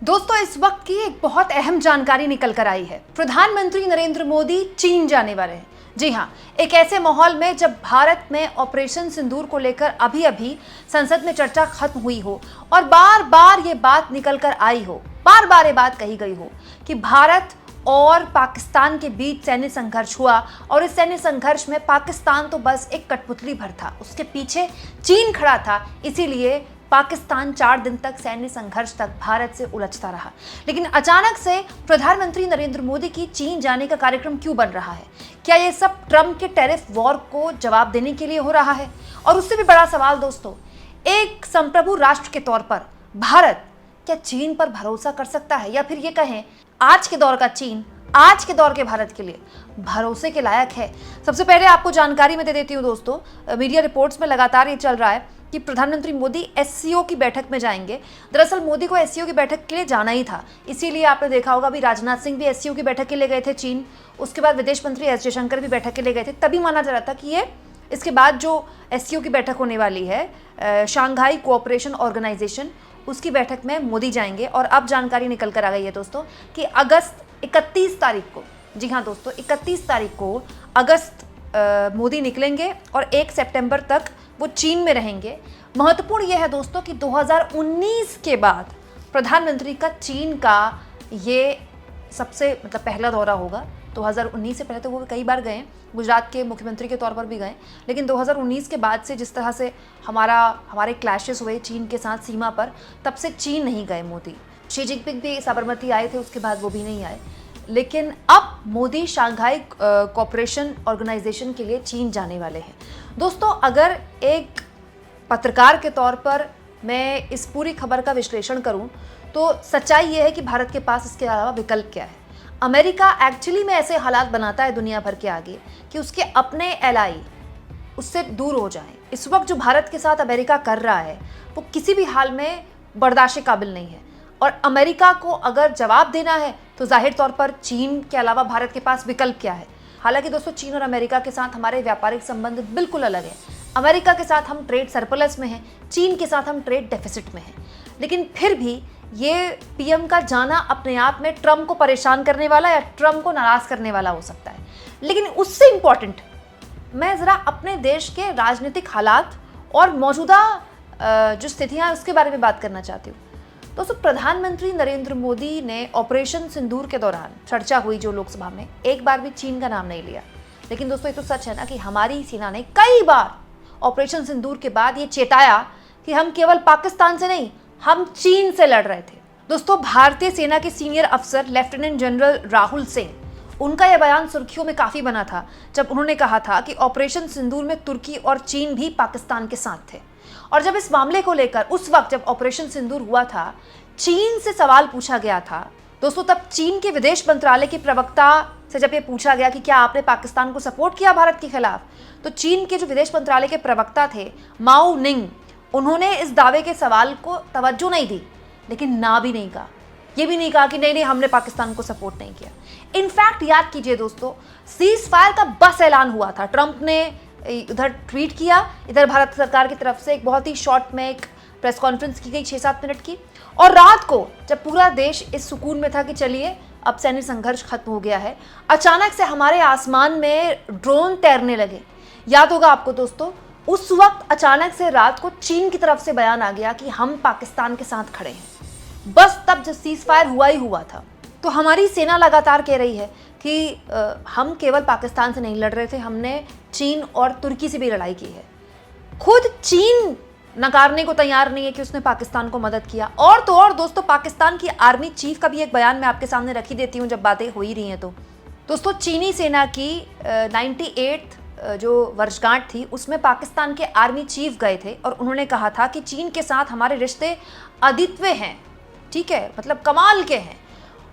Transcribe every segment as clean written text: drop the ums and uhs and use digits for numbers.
दोस्तों, इस वक्त की एक बहुत अहम जानकारी निकल कर आई है। प्रधानमंत्री नरेंद्र मोदी चीन जाने वाले हैं। जी हाँ, एक ऐसे माहौल में जब भारत में ऑपरेशन सिंदूर को लेकर अभी अभी संसद में चर्चा खत्म हुई हो और बार बार ये बात निकल कर आई हो, बार बार ये बात कही गई हो कि भारत और पाकिस्तान के बीच सैन्य संघर्ष हुआ और इस सैन्य संघर्ष में पाकिस्तान तो बस एक कठपुतली भर था, उसके पीछे चीन खड़ा था। इसीलिए पाकिस्तान 4 दिन तक सैन्य संघर्ष तक भारत से उलझता रहा। लेकिन अचानक से प्रधानमंत्री नरेंद्र मोदी की चीन जाने का कार्यक्रम क्यों बन रहा है? क्या ये सब ट्रंप के टैरिफ वॉर को जवाब देने के लिए हो रहा है? और उससे भी बड़ा सवाल दोस्तों, एक संप्रभु राष्ट्र के तौर पर भारत क्या चीन पर भरोसा कर सकता है, या फिर ये कहें आज के दौर का चीन आज के दौर के भारत के लिए भरोसे के लायक है? सबसे पहले आपको जानकारी में दे देती हूँ दोस्तों, मीडिया रिपोर्ट्स में लगातार ये चल रहा है कि प्रधानमंत्री मोदी एससीओ की बैठक में जाएंगे। दरअसल मोदी को एससीओ की बैठक के लिए जाना ही था, इसीलिए आपने देखा होगा अभी राजनाथ सिंह भी एससीओ की बैठक के लिए गए थे चीन। उसके बाद विदेश मंत्री एस जयशंकर भी बैठक के लिए गए थे। तभी माना जा रहा था कि ये इसके बाद जो एससीओ की बैठक होने वाली है, शंघाई कोऑपरेशन ऑर्गेनाइजेशन, उसकी बैठक में मोदी जाएंगे। और अब जानकारी निकल कर आ गई है दोस्तों कि अगस्त 31 तारीख को, जी हाँ दोस्तों, 31 तारीख को अगस्त मोदी निकलेंगे और 1 सितंबर तक वो चीन में रहेंगे। महत्वपूर्ण यह है दोस्तों कि 2019 के बाद प्रधानमंत्री का चीन का ये सबसे पहला दौरा होगा। 2019 से पहले तो वो कई बार गए, गुजरात के मुख्यमंत्री के तौर पर भी गए, लेकिन 2019 के बाद से जिस तरह से हमारे क्लैशेस हुए चीन के साथ सीमा पर, तब से चीन नहीं गए मोदी। शी जिनपिंग भी साबरमती आए थे, उसके बाद वो भी नहीं आए। लेकिन अब मोदी शंघाई कोऑपरेशन ऑर्गेनाइजेशन के लिए चीन जाने वाले हैं। दोस्तों, अगर एक पत्रकार के तौर पर मैं इस पूरी खबर का विश्लेषण करूं तो सच्चाई यह है कि भारत के पास इसके अलावा विकल्प क्या है। अमेरिका एक्चुअली में ऐसे हालात बनाता है दुनिया भर के आगे कि उसके अपने एलाई उससे दूर हो जाएं। इस वक्त जो भारत के साथ अमेरिका कर रहा है वो किसी भी हाल में बर्दाश्त के काबिल नहीं है। और अमेरिका को अगर जवाब देना है तो जाहिर तौर पर चीन के अलावा भारत के पास विकल्प क्या है? हालांकि दोस्तों, चीन और अमेरिका के साथ हमारे व्यापारिक संबंध बिल्कुल अलग हैं। अमेरिका के साथ हम ट्रेड सरप्लस में हैं, चीन के साथ हम ट्रेड डेफिसिट में हैं। लेकिन फिर भी ये पीएम का जाना अपने आप में ट्रंप को परेशान करने वाला या ट्रंप को नाराज करने वाला हो सकता है। लेकिन उससे इम्पॉर्टेंट मैं ज़रा अपने देश के राजनीतिक हालात और मौजूदा जो स्थितियाँ हैं उसके बारे में बात करना चाहती हूँ। दोस्तों, प्रधानमंत्री नरेंद्र मोदी ने ऑपरेशन सिंदूर के दौरान चर्चा हुई जो लोकसभा में, एक बार भी चीन का नाम नहीं लिया। लेकिन दोस्तों, ये तो सच है ना कि हमारी सेना ने कई बार ऑपरेशन सिंदूर के बाद ये चेताया कि हम केवल पाकिस्तान से नहीं, हम चीन से लड़ रहे थे। दोस्तों, भारतीय सेना के सीनियर अफसर लेफ्टिनेंट जनरल राहुल सिंह, उनका यह बयान सुर्खियों में काफ़ी बना था जब उन्होंने कहा था कि ऑपरेशन सिंदूर में तुर्की और चीन भी पाकिस्तान के साथ थे। और जब इस मामले को लेकर उस वक्त जब ऑपरेशन सिंदूर हुआ था, चीन से सवाल पूछा गया था दोस्तों, तब चीन के विदेश मंत्रालय के प्रवक्ता से जब ये पूछा गया कि क्या आपने पाकिस्तान को सपोर्ट किया भारत के खिलाफ, तो चीन के जो विदेश मंत्रालय के प्रवक्ता थे माओ निंग, उन्होंने इस दावे के सवाल को तवज्जो नहीं दी, लेकिन ना भी नहीं कहा। ये भी नहीं कहा कि नहीं हमने पाकिस्तान को सपोर्ट नहीं किया। इनफैक्ट याद कीजिए दोस्तों, सीज फायर का बस ऐलान हुआ था, ट्रंप ने उधर ट्वीट किया, इधर भारत सरकार की तरफ से एक बहुत ही शॉर्ट में एक प्रेस कॉन्फ्रेंस की गई 6-7 मिनट की। और रात को जब पूरा देश इस सुकून में था कि चलिए अब सैन्य संघर्ष खत्म हो गया है, अचानक से हमारे आसमान में ड्रोन तैरने लगे। याद होगा आपको दोस्तों, उस वक्त अचानक से रात को चीन की तरफ से बयान आ गया कि हम पाकिस्तान के साथ खड़े हैं। बस तब जब सीज फायर हुआ ही हुआ था। तो हमारी सेना लगातार कह रही है कि हम केवल पाकिस्तान से नहीं लड़ रहे थे, हमने चीन और तुर्की से भी लड़ाई की है। खुद चीन नकारने को तैयार नहीं है कि उसने पाकिस्तान को मदद किया। और तो और दोस्तों, पाकिस्तान की आर्मी चीफ का भी एक बयान मैं आपके सामने रख ही देती हूँ जब बातें हो ही रही हैं। तो दोस्तों, चीनी सेना की 98th जो वर्षगांठ थी उसमें पाकिस्तान के आर्मी चीफ गए थे और उन्होंने कहा था कि चीन के साथ हमारे रिश्ते अद्वितीय हैं, ठीक है, मतलब कमाल के हैं,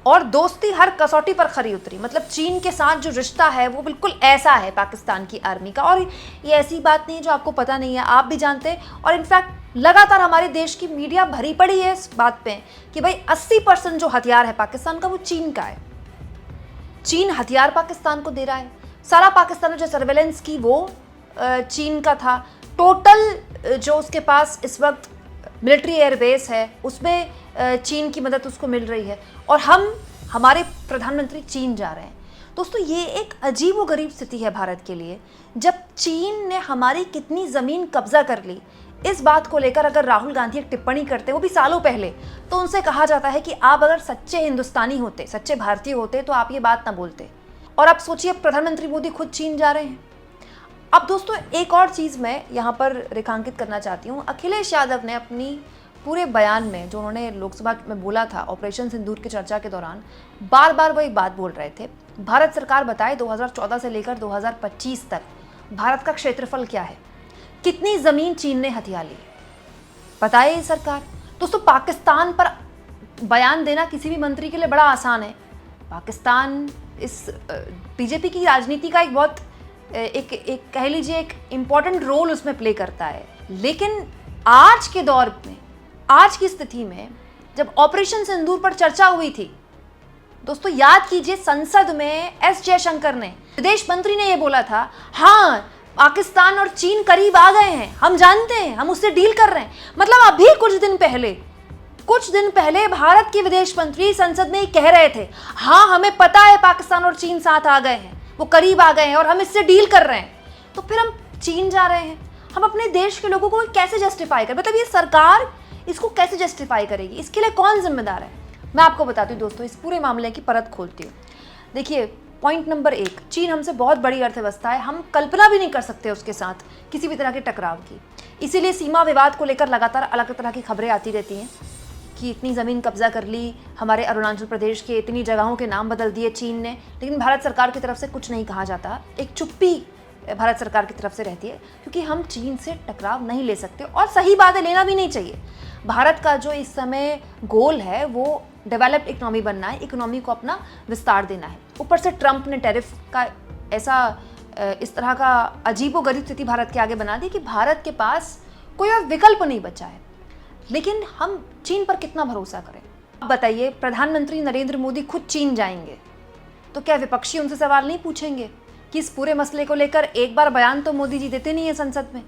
और दोस्ती हर कसौटी पर खरी उतरी। मतलब चीन के साथ जो रिश्ता है वो बिल्कुल ऐसा है पाकिस्तान की आर्मी का। और ये ऐसी बात नहीं है जो आपको पता नहीं है, आप भी जानते हैं। और इनफैक्ट लगातार हमारे देश की मीडिया भरी पड़ी है इस बात पे कि भाई 80% जो हथियार है पाकिस्तान का वो चीन का है। चीन हथियार पाकिस्तान को दे रहा है, सारा पाकिस्तान ने जो सर्वेलेंस की वो चीन का था। टोटल जो उसके पास इस वक्त मिलिट्री एयरबेस है उसमें चीन की मदद उसको मिल रही है, और हमारे प्रधानमंत्री चीन जा रहे हैं। दोस्तों ये एक अजीब व गरीब स्थिति है भारत के लिए, जब चीन ने हमारी कितनी ज़मीन कब्जा कर ली। इस बात को लेकर अगर राहुल गांधी एक टिप्पणी करते, वो भी सालों पहले, तो उनसे कहा जाता है कि आप अगर सच्चे हिंदुस्तानी होते, सच्चे भारतीय होते तो आप ये बात ना बोलते। और आप सोचिए प्रधानमंत्री मोदी खुद चीन जा रहे हैं। अब दोस्तों एक और चीज़ मैं यहाँ पर रेखांकित करना चाहती हूँ। अखिलेश यादव ने अपनी पूरे बयान में जो उन्होंने लोकसभा में बोला था ऑपरेशन सिंदूर की चर्चा के दौरान, बार बार वही बात बोल रहे थे, भारत सरकार बताए 2014 से लेकर 2025 तक भारत का क्षेत्रफल क्या है, कितनी ज़मीन चीन ने हथिया ली, बताइए सरकार। दोस्तों पाकिस्तान पर बयान देना किसी भी मंत्री के लिए बड़ा आसान है। पाकिस्तान इस बीजेपी की राजनीति का एक बहुत एक कह लीजिए एक इम्पॉर्टेंट रोल उसमें प्ले करता है। लेकिन आज के दौर में, आज की स्थिति में, जब ऑपरेशन सिंदूर पर चर्चा हुई थी, दोस्तों याद कीजिए संसद में एस जयशंकर ने, विदेश मंत्री ने यह बोला था, हाँ पाकिस्तान और चीन करीब आ गए हैं, हम जानते हैं, हम उससे डील कर रहे हैं। मतलब अभी कुछ दिन पहले भारत के विदेश मंत्री संसद में कह रहे थे, हाँ हमें पता है पाकिस्तान और चीन साथ आ गए हैं, वो करीब आ गए हैं और हम इससे डील कर रहे हैं। तो फिर हम चीन जा रहे हैं, हम अपने देश के लोगों को कैसे जस्टिफाई करें? मतलब ये सरकार इसको कैसे जस्टिफाई करेगी? इसके लिए कौन जिम्मेदार है? मैं आपको बताती हूँ दोस्तों, इस पूरे मामले की परत खोलती हूँ। देखिए पॉइंट नंबर 1, चीन हमसे बहुत बड़ी अर्थव्यवस्था है, हम कल्पना भी नहीं कर सकते उसके साथ किसी भी तरह के टकराव की। इसीलिए सीमा विवाद को लेकर लगातार अलग तरह की खबरें आती रहती हैं कि इतनी ज़मीन कब्जा कर ली, हमारे अरुणाचल प्रदेश के इतनी जगहों के नाम बदल दिए चीन ने, लेकिन भारत सरकार की तरफ से कुछ नहीं कहा जाता। एक चुप्पी भारत सरकार की तरफ से रहती है, क्योंकि हम चीन से टकराव नहीं ले सकते, और सही बात है, लेना भी नहीं चाहिए। भारत का जो इस समय गोल है वो डेवलप्ड इकोनॉमी बनना है, इकोनॉमी को अपना विस्तार देना है। ऊपर से ट्रंप ने टैरिफ का इस तरह का अजीबोगरीब स्थिति भारत के आगे बना दी कि भारत के पास कोई और विकल्प नहीं बचा है। लेकिन हम चीन पर कितना भरोसा करें? अब बताइए, प्रधानमंत्री नरेंद्र मोदी खुद चीन जाएंगे तो क्या विपक्षी उनसे सवाल नहीं पूछेंगे कि इस पूरे मसले को लेकर एक बार बयान तो मोदी जी देते नहीं है संसद में,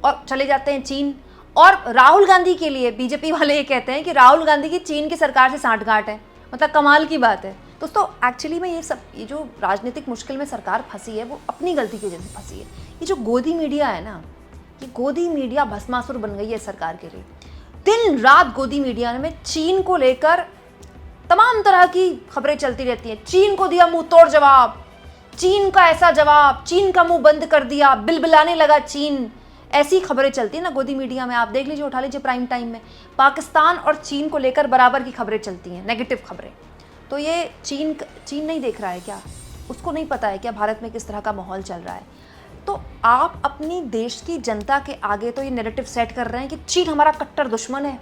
और चले जाते हैं चीन। और राहुल गांधी के लिए बीजेपी वाले ये कहते हैं कि राहुल गांधी की चीन की सरकार से सांठगांठ है। मतलब कमाल की बात है दोस्तों। एक्चुअली में ये जो राजनीतिक मुश्किल में सरकार फंसी है वो अपनी गलती की वजह से फंसी है। ये जो गोदी मीडिया है ना, ये गोदी मीडिया भस्मासुर बन गई है सरकार के लिए। दिन रात गोदी मीडिया में चीन को लेकर तमाम तरह की खबरें चलती रहती हैं। चीन को दिया मुंह तोड़ जवाब, चीन का ऐसा जवाब, चीन का मुंह बंद कर दिया, बिलबिलाने लगा चीन, ऐसी खबरें चलती है ना गोदी मीडिया में। आप देख लीजिए, उठा लीजिए प्राइम टाइम में, पाकिस्तान और चीन को लेकर बराबर की खबरें चलती हैं, नेगेटिव खबरें। तो ये चीन नहीं देख रहा है क्या? उसको नहीं पता है क्या भारत में किस तरह का माहौल चल रहा है? तो आप अपनी देश की जनता के आगे तो ये नैरेटिव सेट कर रहे हैं कि चीन हमारा कट्टर दुश्मन है।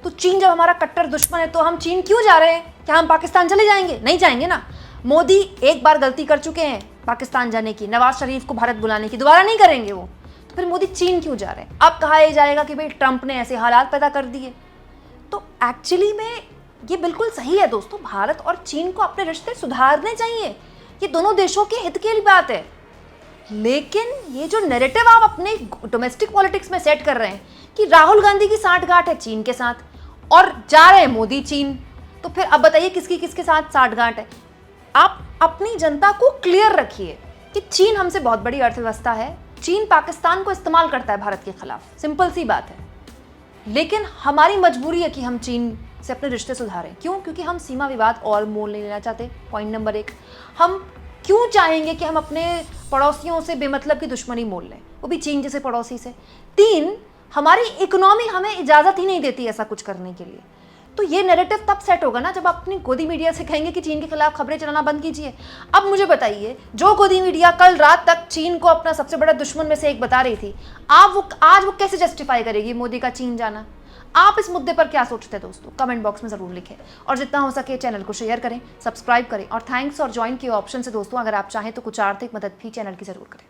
तो चीन जब हमारा कट्टर दुश्मन है तो हम चीन क्यों जा रहे हैं? क्या हम पाकिस्तान चले जाएंगे? नहीं जाएंगे ना। मोदी एक बार गलती कर चुके हैं पाकिस्तान जाने की, नवाज शरीफ को भारत बुलाने की, दोबारा नहीं करेंगे वो। तो फिर मोदी चीन क्यों जा रहे हैं? अब कहा यह जाएगा कि भाई ट्रंप ने ऐसे हालात पैदा कर दिए। तो एक्चुअली में ये बिल्कुल सही है दोस्तों, भारत और चीन को अपने रिश्ते सुधारने चाहिए, ये दोनों देशों के हित के लिए बात है। लेकिन ये जो नैरेटिव आप अपने डोमेस्टिक पॉलिटिक्स में सेट कर रहे हैं कि राहुल गांधी की सांठगांठ है चीन के साथ और जा रहे हैं मोदी चीन, तो फिर अब बताइए किसके साथ सांठगांठ है? आप अपनी जनता को क्लियर रखिए कि चीन हमसे बहुत बड़ी अर्थव्यवस्था है, चीन पाकिस्तान को इस्तेमाल करता है भारत के खिलाफ, सिंपल सी बात है। लेकिन हमारी मजबूरी है कि हम चीन से अपने रिश्ते सुधारें। क्यों? क्योंकि हम सीमा विवाद और मोल नहीं लेना चाहते, पॉइंट नंबर 1। हम क्यों चाहेंगे कि हम अपने पड़ोसियों से बेमतलब की दुश्मनी मोल लें, वो भी चीन जैसे पड़ोसी से? 3, हमारी इकोनॉमी हमें इजाज़त ही नहीं देती ऐसा कुछ करने के लिए। तो ये नैरेटिव तब सेट होगा ना जब आप अपनी गोदी मीडिया से कहेंगे कि चीन के खिलाफ खबरें चलाना बंद कीजिए। अब मुझे बताइए, जो गोदी मीडिया कल रात तक चीन को अपना सबसे बड़ा दुश्मन में से एक बता रही थी, आज वो कैसे जस्टिफाई करेगी मोदी का चीन जाना? आप इस मुद्दे पर क्या सोचते हैं दोस्तों? कमेंट बॉक्स में ज़रूर लिखें, और जितना हो सके चैनल को शेयर करें, सब्सक्राइब करें, और थैंक्स और ज्वाइन के ऑप्शन से दोस्तों अगर आप चाहें तो कुछ आर्थिक मदद भी चैनल की ज़रूर करें।